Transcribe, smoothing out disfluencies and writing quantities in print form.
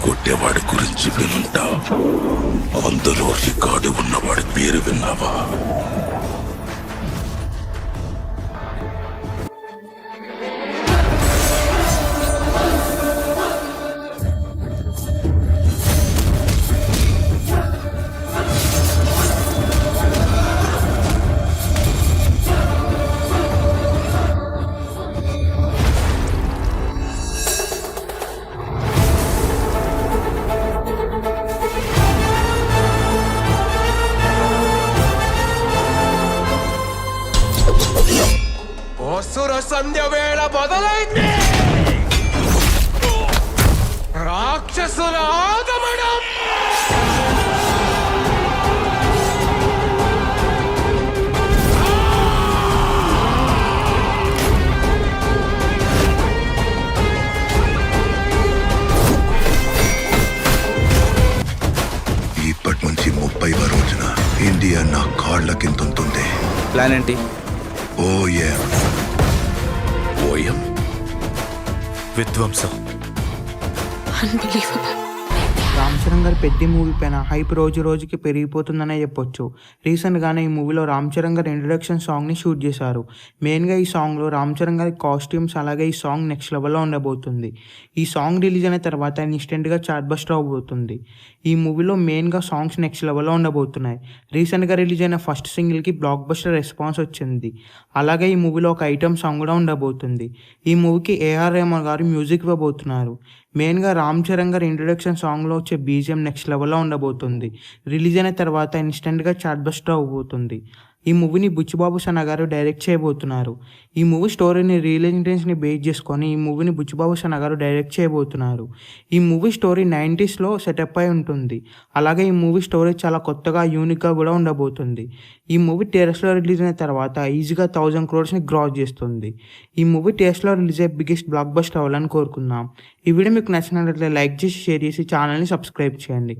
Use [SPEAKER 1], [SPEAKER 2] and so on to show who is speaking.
[SPEAKER 1] కొట్టేవాడి గురించి వినుంటా, అందులో రికార్డు ఉన్నవాడి పేరు విన్నావా?
[SPEAKER 2] అసుర సంధ్య వేళ మొదలైంది. రాక్షసుల ఆగమనం.
[SPEAKER 1] ఇప్పటి నుంచి 30వ రోజున ఇండియా నా కాళ్ళ కిందుంటుంది.
[SPEAKER 3] ప్లాన్ ఏంటి?
[SPEAKER 1] ఓఎం
[SPEAKER 3] విధ్వంసం.
[SPEAKER 4] రామ్ చరణ్ గారి పెద్ద మూవీ పైన హైప్ రోజు రోజుకి పెరిగిపోతుందనే చెప్పొచ్చు. రీసెంట్గానే ఈ మూవీలో రామ్ చరణ్ గారి ఇంట్రడక్షన్ సాంగ్ని షూట్ చేశారు. మెయిన్గా ఈ సాంగ్లో రామ్ చరణ్ గారి కాస్ట్యూమ్స్ అలాగే ఈ సాంగ్ నెక్స్ట్ లెవెల్లో ఉండబోతుంది. ఈ సాంగ్ రిలీజ్ అయిన తర్వాత ఇన్స్టెంట్గా చార్ట్ బస్టర్ అవబోతుంది. ఈ మూవీలో మెయిన్గా సాంగ్స్ నెక్స్ట్ లెవెల్లో ఉండబోతున్నాయి. రీసెంట్గా రిలీజ్ అయిన ఫస్ట్ సింగిల్కి బ్లాక్ బస్టర్ రెస్పాన్స్ వచ్చింది. అలాగే ఈ మూవీలో ఒక ఐటమ్ సాంగ్ కూడా ఉండబోతుంది. ఈ మూవీకి ఏఆర్ రెహమాన్ గారు మ్యూజిక్ ఇవ్వబోతున్నారు. మెయిన్గా రామ్ చరణ్ గారి ఇంట్రడక్షన్ సాంగ్లో వచ్చే బీజిఎం నెక్స్ట్ లెవెల్లో ఉండబోతుంది. రిలీజ్ అయిన తర్వాత ఇన్స్టెంట్గా చార్ట్ బస్టర్ అవబోతుంది. ఈ మూవీని బుచ్చిబాబు సన్న గారు డైరెక్ట్ చేయబోతున్నారు. ఈ మూవీ స్టోరీని రియల్ ఇన్సిడెంట్స్ని బేస్ చేసుకొని ఈ మూవీని బుచ్చిబాబు సన్న గారు డైరెక్ట్ చేయబోతున్నారు. ఈ మూవీ స్టోరీ 90sలో సెటప్ అయి ఉంటుంది. అలాగే ఈ మూవీ స్టోరీ చాలా కొత్తగా యూనిక్గా కూడా ఉండబోతుంది. ఈ మూవీ థియేటర్స్లో రిలీజ్ అయిన తర్వాత ఈజీగా 1000 crores క్రాస్ చేస్తుంది. ఈ మూవీ థియేటర్స్లో రిలీజ్ అయ్యే బిగ్గెస్ట్ బ్లాక్ బస్టర్ అవ్వాలని కోరుకుందాం. ఈ వీడియో మీకు నచ్చినట్లయితే లైక్ చేసి షేర్ చేసి ఛానల్ని సబ్స్క్రైబ్ చేయండి.